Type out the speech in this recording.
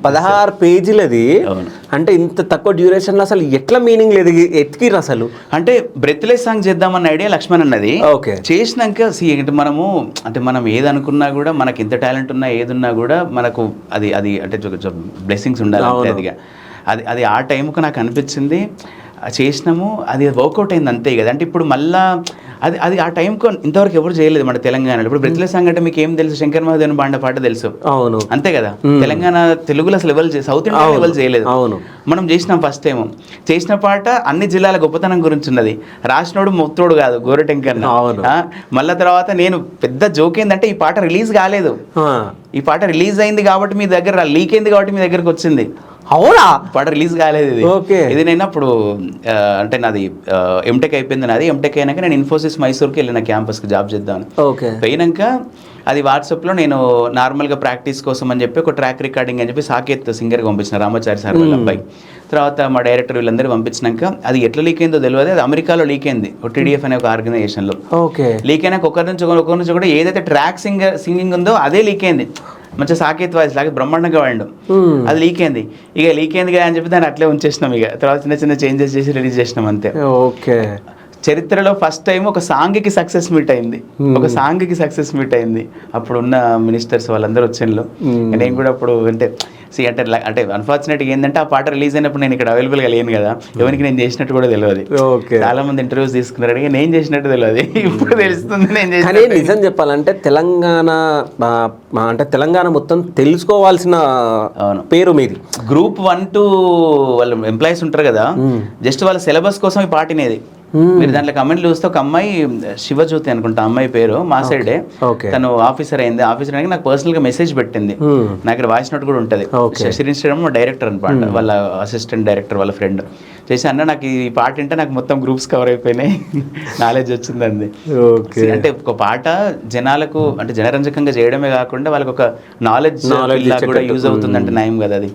16 పేజీలది. అంటే ఇంత తక్కువ డ్యూరేషన్ లో అసలు ఎట్లా మీనింగ్ లేదు, ఎత్తికిరు అసలు. అంటే బ్రెత్లెస్ సాంగ్ చేద్దామన్న ఐడియా లక్ష్మణ్ అన్నది. ఓకే. చేసినాక అంటే మనము అంటే మనం ఏది అనుకున్నా కూడా, మనకి ఎంత టాలెంట్ ఉన్నా ఏది ఉన్నా కూడా మనకు అది అది అంటే బ్లెస్సింగ్స్ ఉండాలి అంతే. అది ఆ టైంకు నాకు అనిపించింది, చేసినాము, అది వర్కౌట్ అయింది అంతే కదా. అంటే ఇప్పుడు మళ్ళా అది ఆ టైంకు ఇంతవరకు ఎవరు చేయలేదు మన తెలంగాణలో. ఇప్పుడు బ్రెత్లెస్ సాంగ్ అంటే మీకు ఏం తెలుసు, శంకర్ మహాదేవన్ బాండ పాట తెలుసు, అవును అంతే కదా. తెలంగాణ తెలుగులో అసలు ఎవరు సౌత్ ఇండియా ఎవరు చేయలేదు, అవును మనం చేసినాం ఫస్ట్ టైం. చేసిన పాట అన్ని జిల్లాల గొప్పతనం గురించి ఉన్నది. రాసినోడు మొత్తోడు కాదు, గోరటెంకన్న. మళ్ళీ తర్వాత నేను పెద్ద జోక్ ఏంటంటే ఈ పాట రిలీజ్ కాలేదు, ఈ పాట రిలీజ్ అయింది కాబట్టి మీ దగ్గర, లీక్ అయింది కాబట్టి మీ దగ్గరకు వచ్చింది. అవునా? పాట రిలీజ్ కాలేదు ఇది. ఇది నేను అప్పుడు అంటే నాది ఎంటెక్ అయిపోయింది. నాది ఎంటెక్ అయినాక నేను ఇన్ఫోసిస్ మైసూర్కి వెళ్ళిన క్యాంపస్కి జాబ్ చేద్దామని. పోయినాక అది వాట్సాప్లో నేను నార్మల్గా ప్రాక్టీస్ కోసం అని చెప్పి ఒక ట్రాక్ రికార్డింగ్ అని చెప్పి సాకేత్ సింగర్కి పంపించిన, రామాచారి సార్ వాళ్ళ అబ్బాయి. తర్వాత మా డైరెక్టర్ వీళ్ళందరూ పంపించినాక అది ఎట్లా లీక్ అయిందో తెలియదు, అది అమెరికాలో లీక్ అయింది, టీడీఎఫ్ అనే ఒక ఆర్గనైజేషన్లో. లీక్ అయినాక ఒకరి నుంచి కూడా ఏదైతే ట్రాక్ సింగింగ్ ఉందో అదే లీక్ అయింది. మంచిగా సాకేత్ వాయిస్ లాగా బ్రహ్మాండంగా వాడు, అది లీక్ అయింది. ఇక లీక్ అయింది కదా అని చెప్పి దాన్ని అట్లే ఉంచేసినాం. ఇక తర్వాత చిన్న చిన్న చేంజెస్ చేసి రిలీజ్ చేసినాం అంతే. ఓకే. చరిత్రలో ఫస్ట్ టైం ఒక సాంగ్కి సక్సెస్ మీట్ అయింది, ఒక సాంగ్కి సక్సెస్ మీట్ అయింది. అప్పుడు ఉన్న మినిస్టర్స్ వాళ్ళందరూ వచ్చిండ్రు. నేను కూడా అప్పుడు అంటే అంటే అన్ఫార్చునేట్గా ఏంటంటే ఆ పాట రిలీజ్ అయినప్పుడు నేను ఇక్కడ అవైలబుల్గా లేను కదా, ఎవరికి నేను చేసినట్టు కూడా తెలియదు. చాలా మంది ఇంటర్వ్యూస్ తీసుకున్నారు, నేను చేసినట్టు తెలియదు, ఇప్పుడు తెలుస్తుంది నేను చేసిన. నిజం చెప్పాలంటే తెలంగాణ మొత్తం తెలుసుకోవాల్సిన పేరు మీది. గ్రూప్ 1 to వాళ్ళు ఎంప్లాయీస్ ఉంటారు కదా, జస్ట్ వాళ్ళ సిలబస్ కోసం ఈ పాటినేది. మీరు దాంట్లో కమెంట్లు చూస్తే ఒక అమ్మాయి శివజ్యోతి అనుకుంటా అమ్మాయి పేరు, మా సైడే, తను ఆఫీసర్ అయింది. ఆఫీసర్ అయినా నాకు పర్సనల్ గా మెసేజ్ పెట్టింది, నాకు వాయిస్ నోట్ కూడా ఉంటుంది. శ్రీశ్రీరామ్ డైరెక్టర్ అనమాట, వాళ్ళ అసిస్టెంట్ డైరెక్టర్ వాళ్ళ ఫ్రెండ్ చేసి, అన్న నాకు ఈ పాట వింటే నాకు మొత్తం గ్రూప్స్ కవర్ అయిపోయినాయి, నాలెడ్జ్ వచ్చిందండి. అంటే ఒక పాట జనాలకు అంటే జనరంజకంగా చేయడమే కాకుండా వాళ్ళకి ఒక నాలెడ్జ్ కూడా యూజ్ అవుతుందంటే నయం కదా అది.